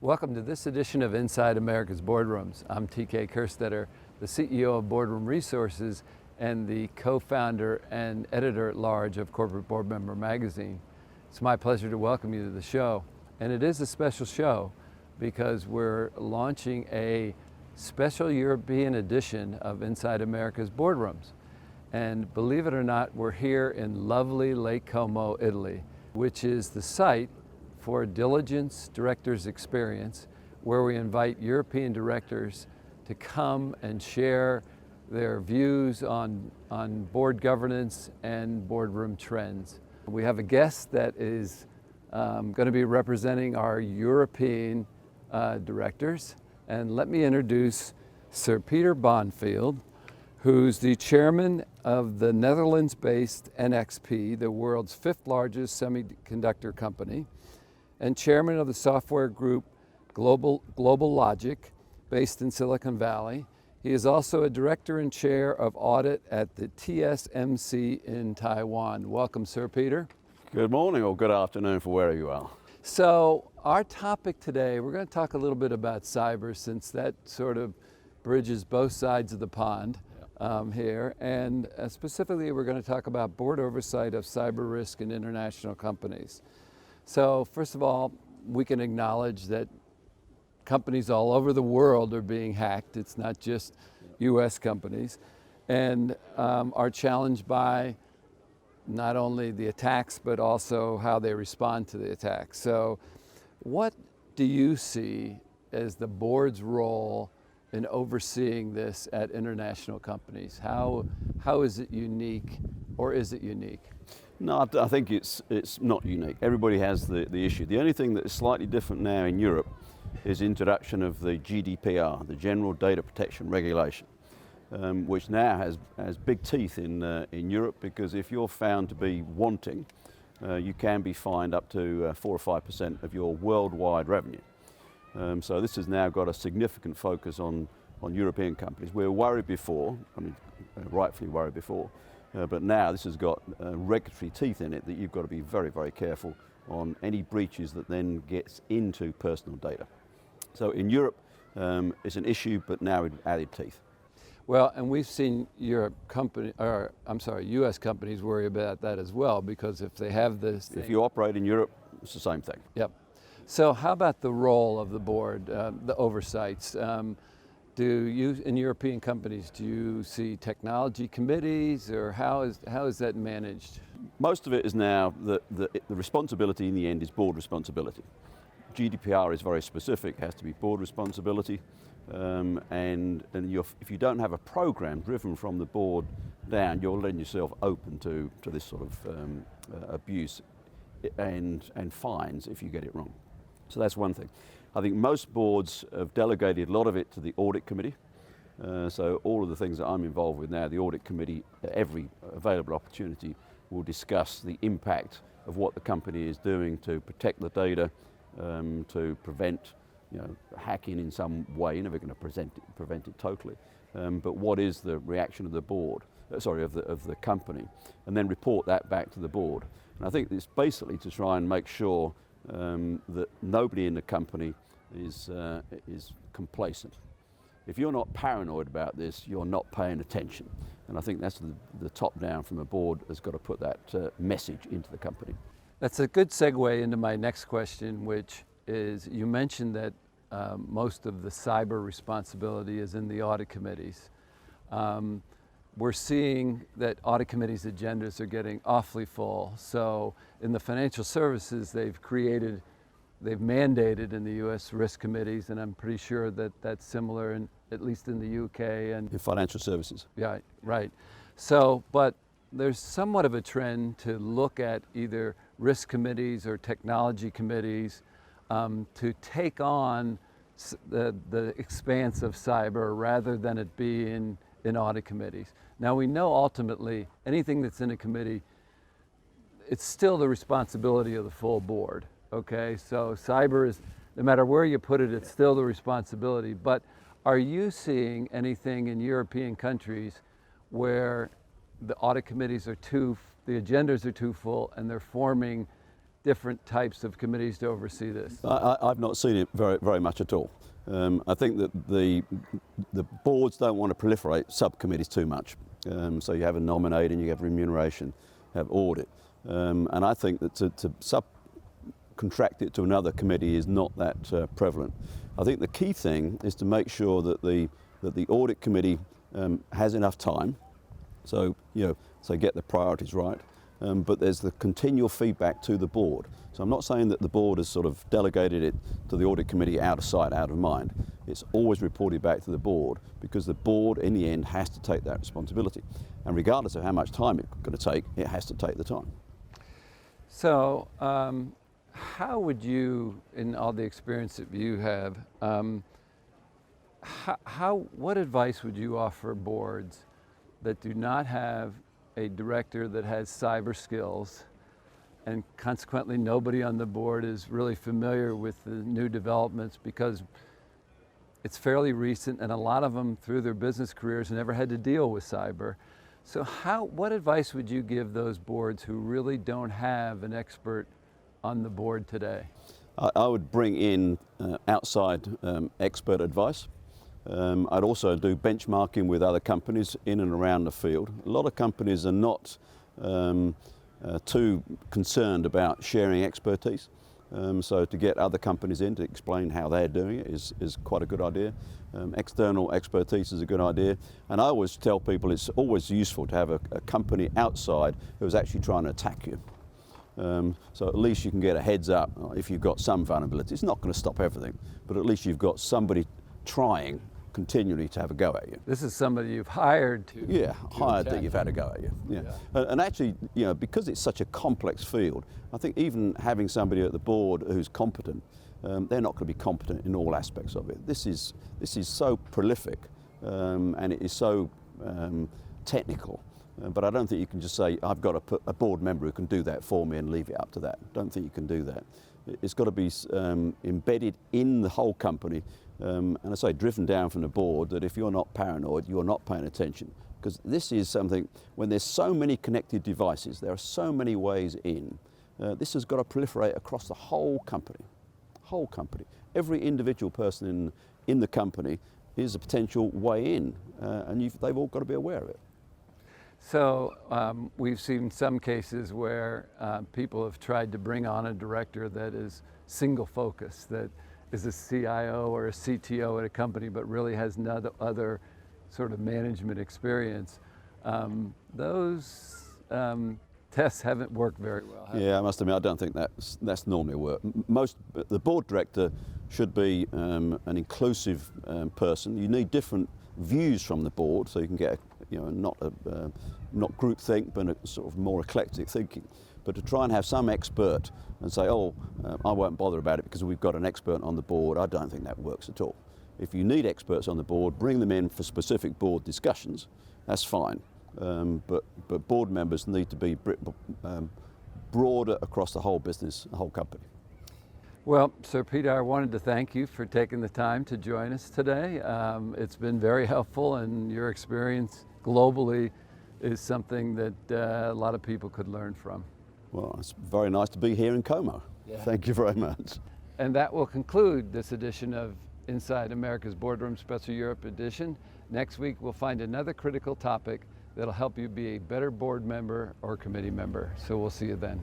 Welcome to this edition of Inside America's Boardrooms. I'm TK Kerstetter, the CEO of Boardroom Resources and the co-founder and editor-at-large of Corporate Board Member Magazine. It's my pleasure to welcome you to the show. And it is a special show because we're launching a special European edition of Inside America's Boardrooms. And believe it or not, we're here in lovely Lake Como, Italy, which is the site for Diligence Directors Experience, where we invite European directors to come and share their views on board governance and boardroom trends. We have a guest that is going to be representing our European directors. And let me introduce Sir Peter Bonfield, who's the chairman of the Netherlands-based NXP, the world's fifth largest semiconductor company, and chairman of the software group Global Logic, based in Silicon Valley. He is also a director and chair of audit at the TSMC in Taiwan. Welcome, Sir Peter. Good morning or good afternoon for wherever you are. So our topic today, we're going to talk a little bit about cyber, since that sort of bridges both sides of the pond here. And specifically, we're going to talk about board oversight of cyber risk in international companies. So first of all, we can acknowledge that companies all over the world are being hacked. It's not just US companies, and are challenged by not only the attacks, but also how they respond to the attacks. So what do you see as the board's role in overseeing this at international companies? How is it unique, or is it unique? No, I think it's not unique. Everybody has the issue. The only thing that is slightly different now in Europe is introduction of the GDPR, the General Data Protection Regulation, which now has big teeth in Europe, because if you're found to be wanting, you can be fined up to 4 or 5% of your worldwide revenue. So this has now got a significant focus on European companies. We were worried before, rightfully worried before, but now this has got regulatory teeth in it that you've got to be very, very careful on any breaches that then gets into personal data. So in Europe, it's an issue, but now with added teeth. Well, and we've seen US companies worry about that as well, because if they have this... If you operate in Europe, it's the same thing. Yep. So how about the role of the board, the oversights? Do you, in European companies, do you see technology committees, or how is that managed? Most of it is now the responsibility in the end is board responsibility. GDPR is very specific, it has to be board responsibility, and if you don't have a program driven from the board down, you're letting yourself open to this sort of abuse and fines if you get it wrong. So that's one thing. I think most boards have delegated a lot of it to the audit committee. So all of the things that I'm involved with now, the audit committee, at every available opportunity, will discuss the impact of what the company is doing to protect the data, to prevent hacking in some way. You're never going to prevent it totally. But what is the reaction of the board, of the company, and then report that back to the board. And I think it's basically to try and make sure that nobody in the company is complacent. If you're not paranoid about this, you're not paying attention. And I think that's the top down from the board has got to put that message into the company. That's a good segue into my next question, which is, you mentioned that most of the cyber responsibility is in the audit committees. We're seeing that audit committees' agendas are getting awfully full. So in the financial services, they've mandated in the US risk committees, and I'm pretty sure that that's similar at least in the UK and in financial services. Yeah, right. So, but there's somewhat of a trend to look at either risk committees or technology committees to take on the expanse of cyber rather than it be in audit committees. Now we know ultimately anything that's in a committee, it's still the responsibility of the full board, okay? So cyber is, no matter where you put it, it's still the responsibility. But are you seeing anything in European countries where the audit committees are the agendas are too full and they're forming different types of committees to oversee this? I've not seen it very much at all. I think that the boards don't want to proliferate subcommittees too much. So you have a nominating, you have remuneration, have audit. And I think that to subcontract it to another committee is not that prevalent. I think the key thing is to make sure that the audit committee has enough time, so get the priorities right. But there's the continual feedback to the board. So I'm not saying that the board has sort of delegated it to the audit committee out of sight, out of mind. It's always reported back to the board, because the board in the end has to take that responsibility. And regardless of how much time it's going to take, it has to take the time. So how would you, in all the experience that you have, what advice would you offer boards that do not have a director that has cyber skills, and consequently nobody on the board is really familiar with the new developments, because it's fairly recent and a lot of them through their business careers never had to deal with cyber? So what advice would you give those boards who really don't have an expert on the board today? I would bring in outside expert advice. I'd also do benchmarking with other companies in and around the field. A lot of companies are not too concerned about sharing expertise. So to get other companies in to explain how they're doing it is quite a good idea. External expertise is a good idea. And I always tell people it's always useful to have a company outside who's actually trying to attack you. So at least you can get a heads up if you've got some vulnerability. It's not going to stop everything, but at least you've got somebody trying continually to have a go at you. This is somebody you've hired to. Yeah, hired that you've had a go at you. Yeah. And actually, because it's such a complex field, I think even having somebody at the board who's competent, they're not going to be competent in all aspects of it. This is so prolific, and it is so technical. But I don't think you can just say, I've got a board member who can do that for me and leave it up to that. I don't think you can do that. It's got to be embedded in the whole company, and I say driven down from the board, that if you're not paranoid, you're not paying attention. Because this is something, when there's so many connected devices, there are so many ways in, this has got to proliferate across the whole company. Whole company. Every individual person in the company is a potential way in, and they've all got to be aware of it. So we've seen some cases where people have tried to bring on a director that is single focus, that is a CIO or a CTO at a company, but really has no other sort of management experience. Those tests haven't worked very well. Yeah, I must admit, I don't think that's normally work. The board director should be an inclusive person. You need different views from the board, so you can get not groupthink, but a sort of more eclectic thinking. But to try and have some expert and say, I won't bother about it because we've got an expert on the board, I don't think that works at all. If you need experts on the board, bring them in for specific board discussions. That's fine. But board members need to be broader across the whole business, the whole company. Well, Sir Peter, I wanted to thank you for taking the time to join us today. It's been very helpful, and your experience globally is something that a lot of people could learn from. Well, it's very nice to be here in Como. Yeah. Thank you very much. And that will conclude this edition of Inside America's Boardroom Special Europe Edition. Next week, we'll find another critical topic that'll help you be a better board member or committee member. So we'll see you then.